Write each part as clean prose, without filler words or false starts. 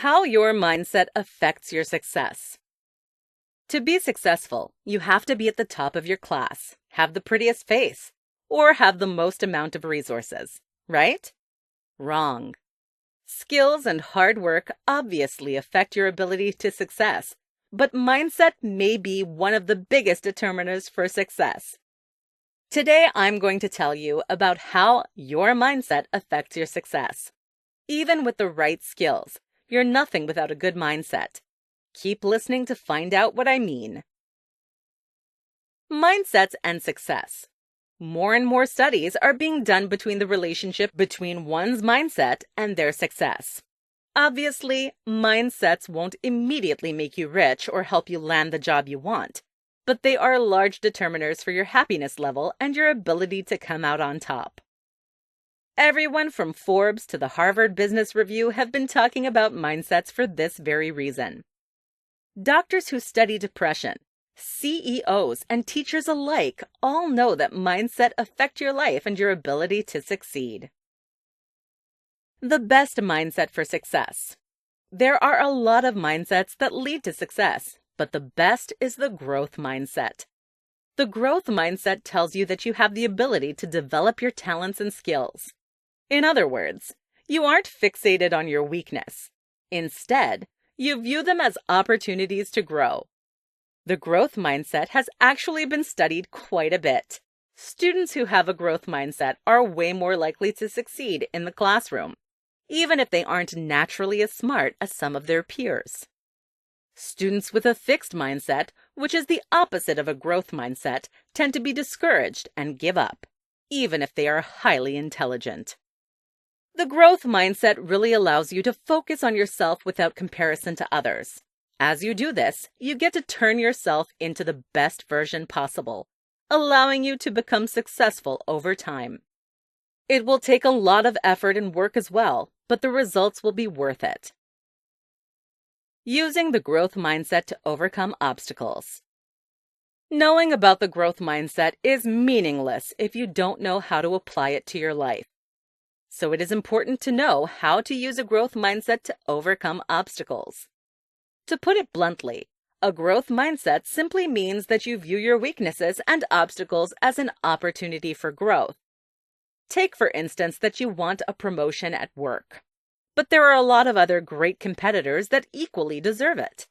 How your mindset affects your success. To be successful, you have to be at the top of your class, have the prettiest face, or have the most amount of resources, right? Wrong. Skills and hard work obviously affect your ability to success, but mindset may be one of the biggest determiners for success. Today, I'm going to tell you about how your mindset affects your success. Even with the right skills, you're nothing without a good mindset. Keep listening to find out what I mean. Mindsets and success. More and more studies are being done between the relationship between one's mindset and their success. Obviously, mindsets won't immediately make you rich or help you land the job you want, but they are large determiners for your happiness level and your ability to come out on top. Everyone from Forbes to the Harvard Business Review have been talking about mindsets for this very reason. Doctors who study depression, CEOs, and teachers alike all know that mindset affects your life and your ability to succeed. The best mindset for success. There are a lot of mindsets that lead to success, but the best is the growth mindset. The growth mindset tells you that you have the ability to develop your talents and skills. In other words, you aren't fixated on your weakness. Instead, you view them as opportunities to grow. The growth mindset has actually been studied quite a bit. Students who have a growth mindset are way more likely to succeed in the classroom, even if they aren't naturally as smart as some of their peers. Students with a fixed mindset, which is the opposite of a growth mindset, tend to be discouraged and give up, even if they are highly intelligent. The growth mindset really allows you to focus on yourself without comparison to others. As you do this, you get to turn yourself into the best version possible, allowing you to become successful over time. It will take a lot of effort and work as well, but the results will be worth it. Using the growth mindset to overcome obstacles. Knowing about the growth mindset is meaningless if you don't know how to apply it to your life. So it is important to know how to use a growth mindset to overcome obstacles. To put it bluntly, a growth mindset simply means that you view your weaknesses and obstacles as an opportunity for growth. Take, for instance, that you want a promotion at work, but there are a lot of other great competitors that equally deserve it.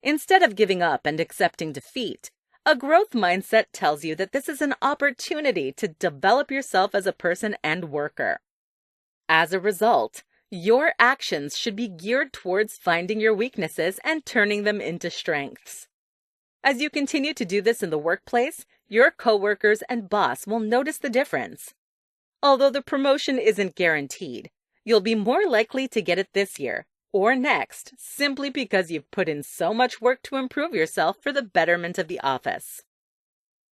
Instead of giving up and accepting defeat, a growth mindset tells you that this is an opportunity to develop yourself as a person and worker. As a result, your actions should be geared towards finding your weaknesses and turning them into strengths. As you continue to do this in the workplace, your coworkers and boss will notice the difference. Although the promotion isn't guaranteed, you'll be more likely to get it this year or next simply because you've put in so much work to improve yourself for the betterment of the office.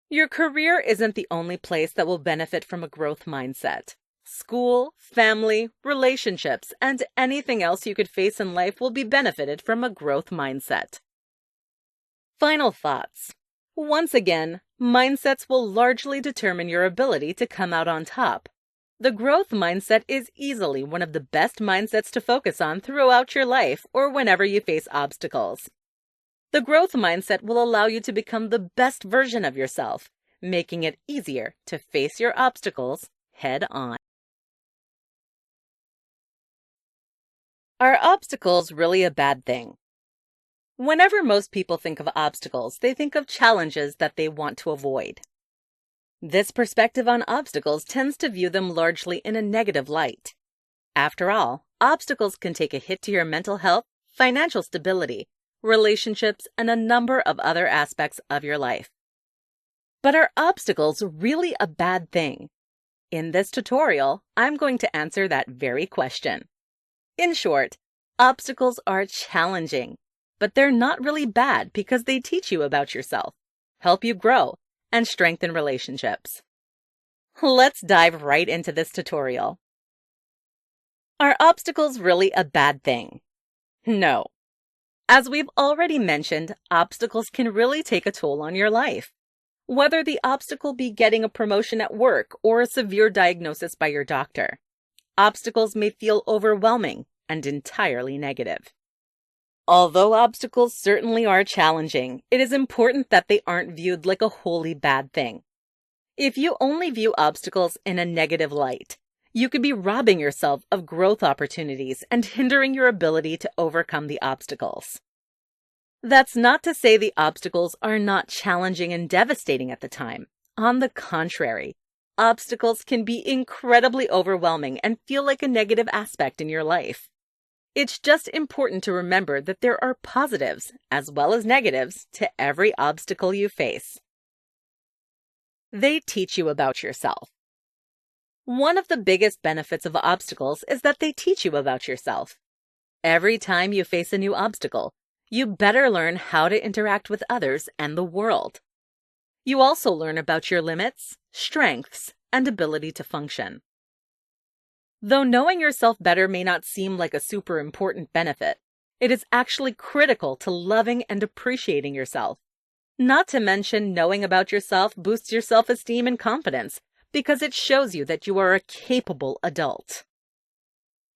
Your career isn't the only place that will benefit from a growth mindset. School, family, relationships, and anything else you could face in life will be benefited from a growth mindset. Final thoughts. Once again, mindsets will largely determine your ability to come out on top. The growth mindset is easily one of the best mindsets to focus on throughout your life or whenever you face obstacles. The growth mindset will allow you to become the best version of yourself, making it easier to face your obstacles head on. Are obstacles really a bad thing? Whenever most people think of obstacles, they think of challenges that they want to avoid. This perspective on obstacles tends to view them largely in a negative light. After all, obstacles can take a hit to your mental health, financial stability, relationships, and a number of other aspects of your life. But are obstacles really a bad thing? In this tutorial, I'm going to answer that very question. In short, obstacles are challenging, but they're not really bad because they teach you about yourself, help you grow, and strengthen relationships. Let's dive right into this tutorial. Are obstacles really a bad thing? No. As we've already mentioned, obstacles can really take a toll on your life. Whether the obstacle be getting a promotion at work or a severe diagnosis by your doctor, obstacles may feel overwhelming and entirely negative. Although obstacles certainly are challenging, it is important that they aren't viewed like a wholly bad thing. If you only view obstacles in a negative light, you could be robbing yourself of growth opportunities and hindering your ability to overcome the obstacles. That's not to say the obstacles are not challenging and devastating at the time. On the contrary, obstacles can be incredibly overwhelming and feel like a negative aspect in your life. It's just important to remember that there are positives as well as negatives to every obstacle you face. They teach you about yourself. One of the biggest benefits of obstacles is that they teach you about yourself. Every time you face a new obstacle, you better learn how to interact with others and the world. You also learn about your limits, strengths, and ability to function. Though knowing yourself better may not seem like a super important benefit, it is actually critical to loving and appreciating yourself. Not to mention, knowing about yourself boosts your self-esteem and confidence because it shows you that you are a capable adult.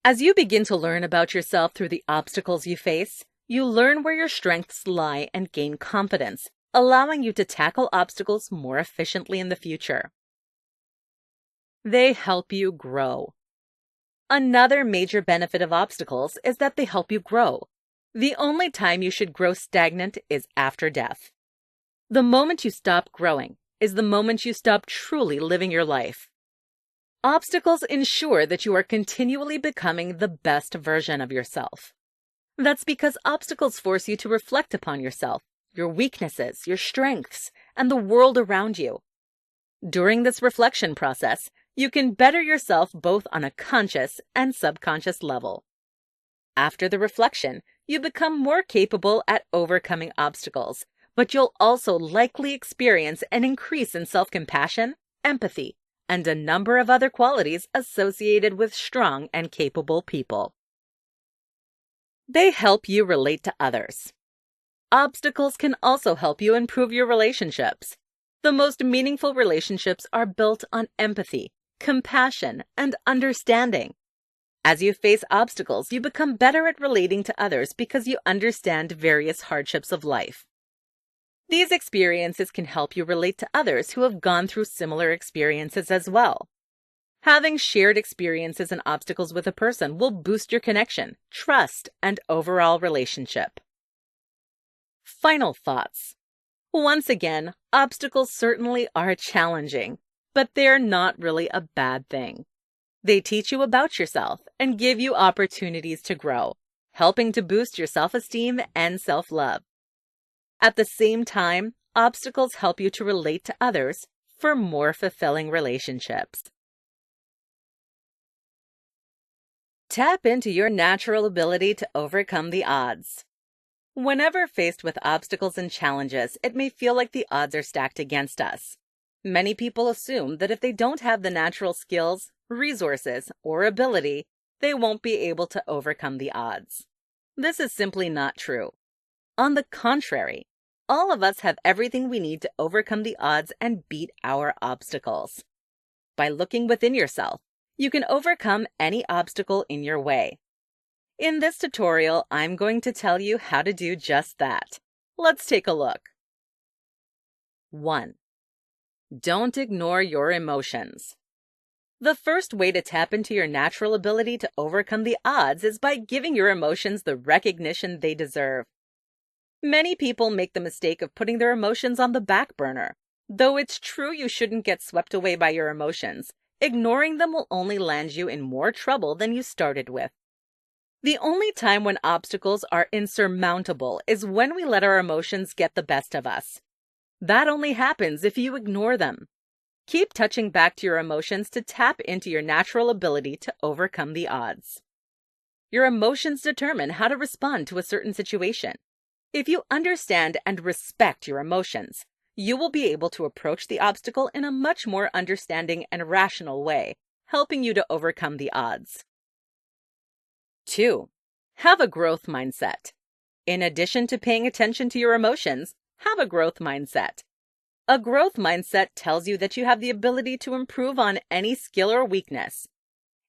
As you begin to learn about yourself through the obstacles you face, you learn where your strengths lie and gain confidence, allowing you to tackle obstacles more efficiently in the future. They help you grow. Another major benefit of obstacles is that they help you grow. The only time you should grow stagnant is after death. The moment you stop growing is the moment you stop truly living your life. Obstacles ensure that you are continually becoming the best version of yourself. That's because obstacles force you to reflect upon yourself, your weaknesses, your strengths, and the world around you. During this reflection process, you can better yourself both on a conscious and subconscious level. After the reflection, you become more capable at overcoming obstacles, but you'll also likely experience an increase in self-compassion, empathy, and a number of other qualities associated with strong and capable people. They help you relate to others. Obstacles can also help you improve your relationships. The most meaningful relationships are built on empathy, compassion, and understanding. As you face obstacles, you become better at relating to others because you understand various hardships of life. These experiences can help you relate to others who have gone through similar experiences as well. Having shared experiences and obstacles with a person will boost your connection, trust, and overall relationship. Final thoughts. Once again, obstacles certainly are challenging, but they're not really a bad thing. They teach you about yourself and give you opportunities to grow, helping to boost your self-esteem and self-love. At the same time, obstacles help you to relate to others for more fulfilling relationships. Tap into your natural ability to overcome the odds. Whenever faced with obstacles and challenges, it may feel like the odds are stacked against us. Many people assume that if they don't have the natural skills, resources, or ability, they won't be able to overcome the odds. This is simply not true. On the contrary, all of us have everything we need to overcome the odds and beat our obstacles. By looking within yourself, you can overcome any obstacle in your way. In this tutorial, I'm going to tell you how to do just that. Let's take a look. 1. Don't ignore your emotions. The first way to tap into your natural ability to overcome the odds is by giving your emotions the recognition they deserve. Many people make the mistake of putting their emotions on the back burner. Though it's true you shouldn't get swept away by your emotions, ignoring them will only land you in more trouble than you started with. The only time when obstacles are insurmountable is when we let our emotions get the best of us. That only happens if you ignore them. Keep touching back to your emotions to tap into your natural ability to overcome the odds. Your emotions determine how to respond to a certain situation. If you understand and respect your emotions, you will be able to approach the obstacle in a much more understanding and rational way, helping you to overcome the odds. 2. Have a growth mindset. In addition to paying attention to your emotions, have a growth mindset. A growth mindset tells you that you have the ability to improve on any skill or weakness.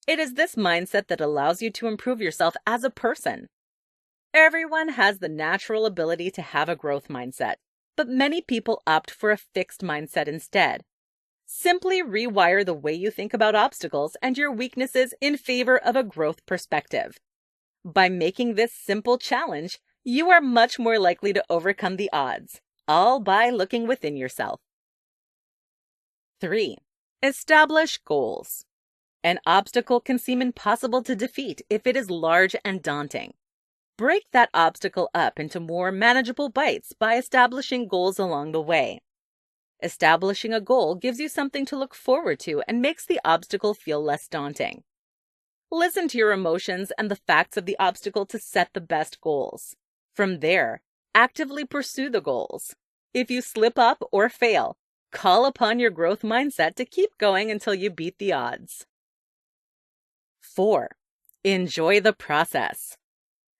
It is this mindset that allows you to improve yourself as a person. Everyone has the natural ability to have a growth mindset, but many people opt for a fixed mindset instead. Simply rewire the way you think about obstacles and your weaknesses in favor of a growth perspective. By making this simple challenge, you are much more likely to overcome the odds, all by looking within yourself. 3. Establish goals. An obstacle can seem impossible to defeat if it is large and daunting. Break that obstacle up into more manageable bites by establishing goals along the way. Establishing a goal gives you something to look forward to and makes the obstacle feel less daunting. Listen to your emotions and the facts of the obstacle to set the best goals. From there, actively pursue the goals. If you slip up or fail, call upon your growth mindset to keep going until you beat the odds. 4. Enjoy the process.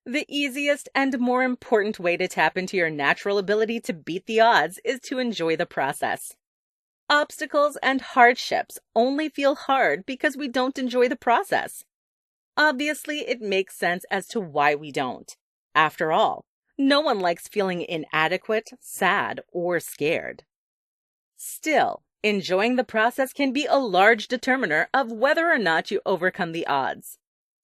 The easiest and more important way to tap into your natural ability to beat the odds is to enjoy the process. Obstacles and hardships only feel hard because we don't enjoy the process. Obviously, it makes sense as to why we don't. After all, no one likes feeling inadequate, sad, or scared. Still, enjoying the process can be a large determiner of whether or not you overcome the odds.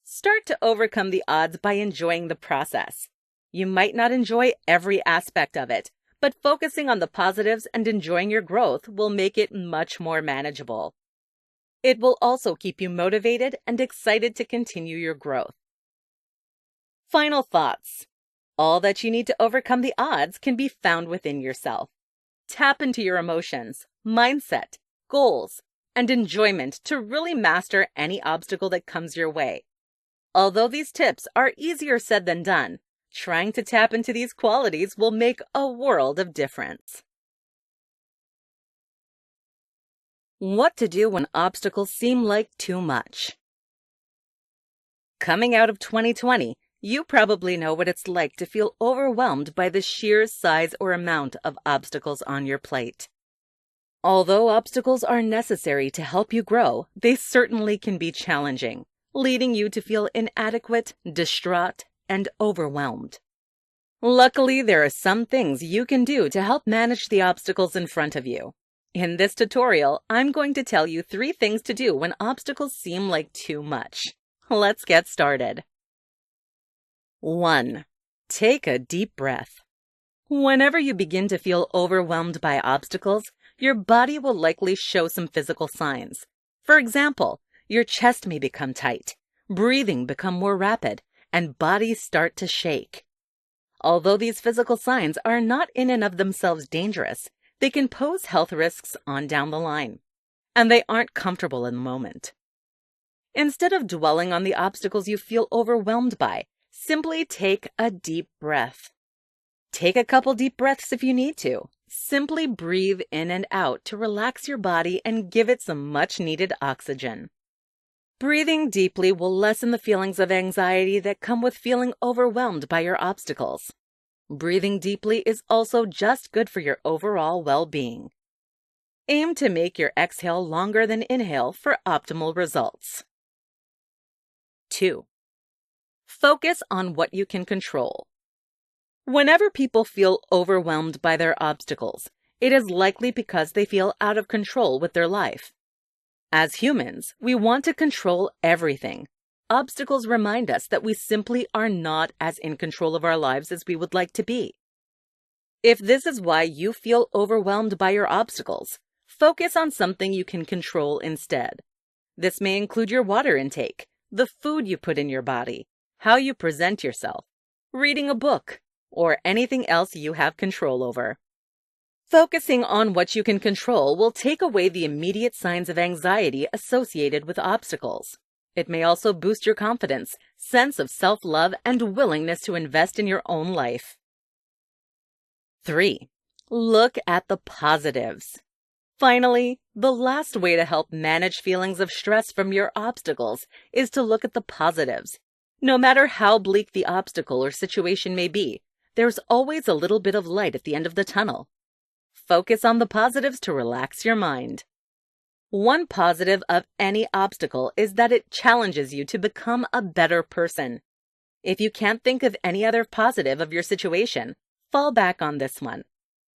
Start to overcome the odds by enjoying the process. You might not enjoy every aspect of it, but focusing on the positives and enjoying your growth will make it much more manageable. It will also keep you motivated and excited to continue your growth. Final thoughts. All that you need to overcome the odds can be found within yourself. Tap into your emotions, mindset, goals, and enjoyment to really master any obstacle that comes your way. Although these tips are easier said than done, trying to tap into these qualities will make a world of difference. What to do when obstacles seem like too much. Coming out of 2020, you probably know what it's like to feel overwhelmed by the sheer size or amount of obstacles on your plate. Although obstacles are necessary to help you grow, they certainly can be challenging, leading you to feel inadequate, distraught, and overwhelmed. Luckily, there are some things you can do to help manage the obstacles in front of you. In this tutorial, I'm going to tell you 3 things to do when obstacles seem like too much. Let's get started. 1. Take a deep breath. Whenever you begin to feel overwhelmed by obstacles, your body will likely show some physical signs. For example, your chest may become tight, breathing become more rapid, and bodies start to shake. Although these physical signs are not in and of themselves dangerous, they can pose health risks on down the line, and they aren't comfortable in the moment. Instead of dwelling on the obstacles you feel overwhelmed by, simply take a deep breath. Take a couple deep breaths if you need to. Simply breathe in and out to relax your body and give it some much-needed oxygen. Breathing deeply will lessen the feelings of anxiety that come with feeling overwhelmed by your obstacles. Breathing deeply is also just good for your overall well-being. Aim to make your exhale longer than inhale for optimal results. 2. Focus on what you can control. Whenever people feel overwhelmed by their obstacles, it is likely because they feel out of control with their life. As humans, we want to control everything. Obstacles remind us that we simply are not as in control of our lives as we would like to be. If this is why you feel overwhelmed by your obstacles, focus on something you can control instead. This may include your water intake, the food you put in your body, how you present yourself, reading a book, or anything else you have control over. Focusing on what you can control will take away the immediate signs of anxiety associated with obstacles. It may also boost your confidence, sense of self-love, and willingness to invest in your own life. 3. Look at the positives. Finally, the last way to help manage feelings of stress from your obstacles is to look at the positives. No matter how bleak the obstacle or situation may be, there's always a little bit of light at the end of the tunnel. Focus on the positives to relax your mind. One positive of any obstacle is that it challenges you to become a better person. If you can't think of any other positive of your situation, fall back on this one.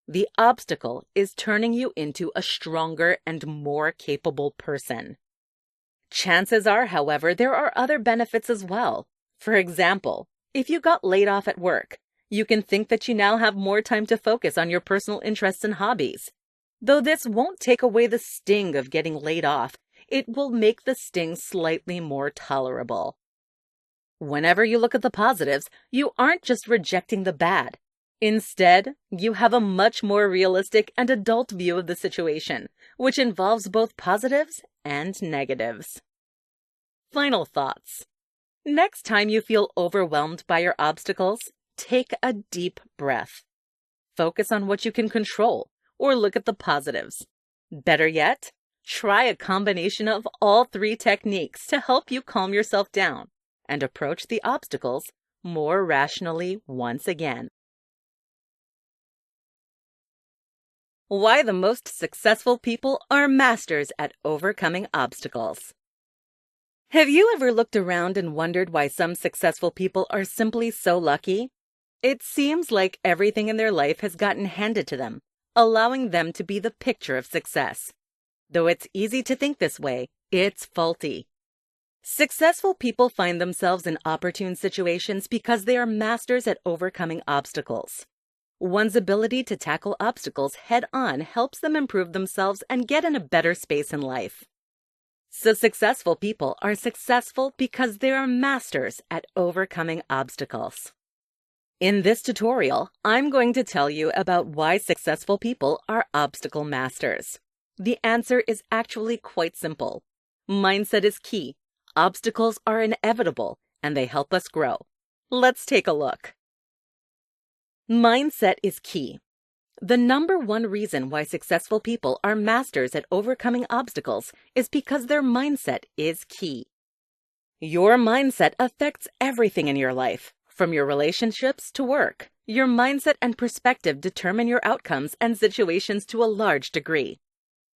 The obstacle is turning you into a stronger and more capable person. Chances are, however, there are other benefits as well. For example, if you got laid off at work, you can think that you now have more time to focus on your personal interests and hobbies. Though this won't take away the sting of getting laid off, it will make the sting slightly more tolerable. Whenever you look at the positives, you aren't just rejecting the bad. Instead, you have a much more realistic and adult view of the situation, which involves both positives and negatives. Final thoughts. Next time you feel overwhelmed by your obstacles, take a deep breath. Focus on what you can control, or look at the positives. Better yet, try a combination of all three techniques to help you calm yourself down and approach the obstacles more rationally once again. Why the most successful people are masters at overcoming obstacles. Have you ever looked around and wondered why some successful people are simply so lucky? It seems like everything in their life has gotten handed to them, allowing them to be the picture of success. Though it's easy to think this way, it's faulty. Successful people find themselves in opportune situations because they are masters at overcoming obstacles. One's ability to tackle obstacles head-on helps them improve themselves and get in a better space in life. So successful people are successful because they are masters at overcoming obstacles. In this tutorial, I'm going to tell you about why successful people are obstacle masters. The answer is actually quite simple. Mindset is key. Obstacles are inevitable, and they help us grow. Let's take a look. Mindset is key. The number one reason why successful people are masters at overcoming obstacles is because their mindset is key. Your mindset affects everything in your life, from your relationships to work. Your mindset and perspective determine your outcomes and situations to a large degree.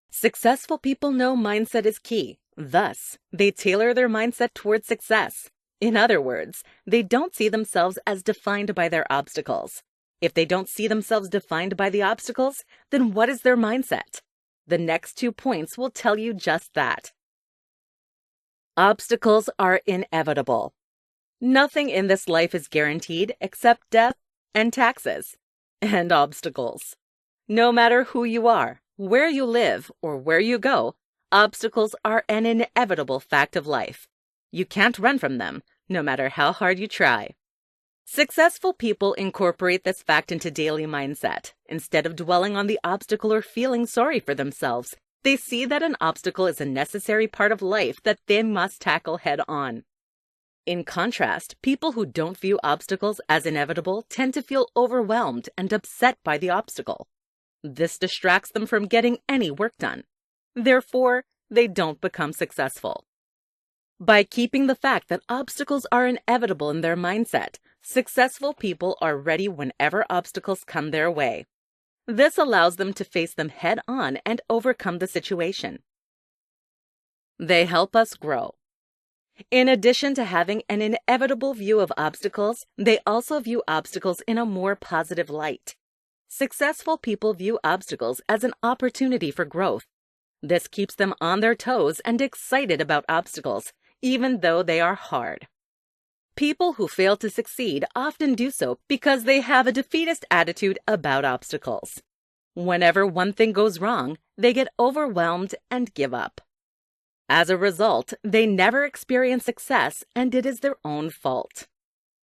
Successful people know mindset is key. Thus, they tailor their mindset towards success. In other words, they don't see themselves as defined by their obstacles. If they don't see themselves defined by the obstacles, then what is their mindset? The next 2 points will tell you just that. Obstacles are inevitable. Nothing in this life is guaranteed except death and taxes and obstacles. No matter who you are, where you live, or where you go, obstacles are an inevitable fact of life. You can't run from them, no matter how hard you try. Successful people incorporate this fact into daily mindset. Instead of dwelling on the obstacle or feeling sorry for themselves, they see that an obstacle is a necessary part of life that they must tackle head on. In contrast, people who don't view obstacles as inevitable tend to feel overwhelmed and upset by the obstacle. This distracts them from getting any work done. Therefore, they don't become successful. By keeping the fact that obstacles are inevitable in their mindset, successful people are ready whenever obstacles come their way. This allows them to face them head-on and overcome the situation. They help us grow. In addition to having an inevitable view of obstacles, they also view obstacles in a more positive light. Successful people view obstacles as an opportunity for growth. This keeps them on their toes and excited about obstacles, even though they are hard. People who fail to succeed often do so because they have a defeatist attitude about obstacles. Whenever one thing goes wrong, they get overwhelmed and give up. As a result, they never experience success, and it is their own fault.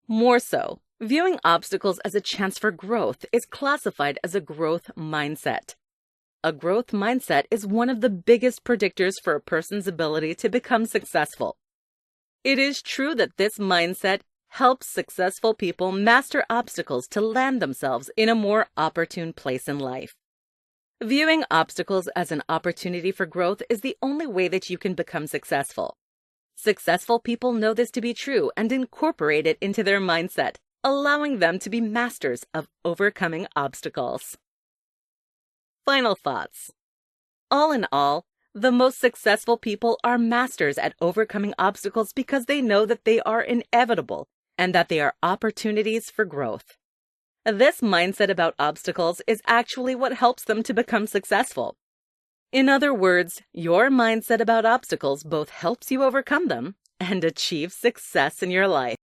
More so, viewing obstacles as a chance for growth is classified as a growth mindset. A growth mindset is one of the biggest predictors for a person's ability to become successful. It is true that this mindset helps successful people master obstacles to land themselves in a more opportune place in life. Viewing obstacles as an opportunity for growth is the only way that you can become successful. Successful people know this to be true and incorporate it into their mindset, allowing them to be masters of overcoming obstacles. Final thoughts. All in all, The most successful people are masters at overcoming obstacles because they know that they are inevitable and that they are opportunities for growth. This mindset about obstacles is actually what helps them to become successful. In other words, your mindset about obstacles both helps you overcome them and achieve success in your life.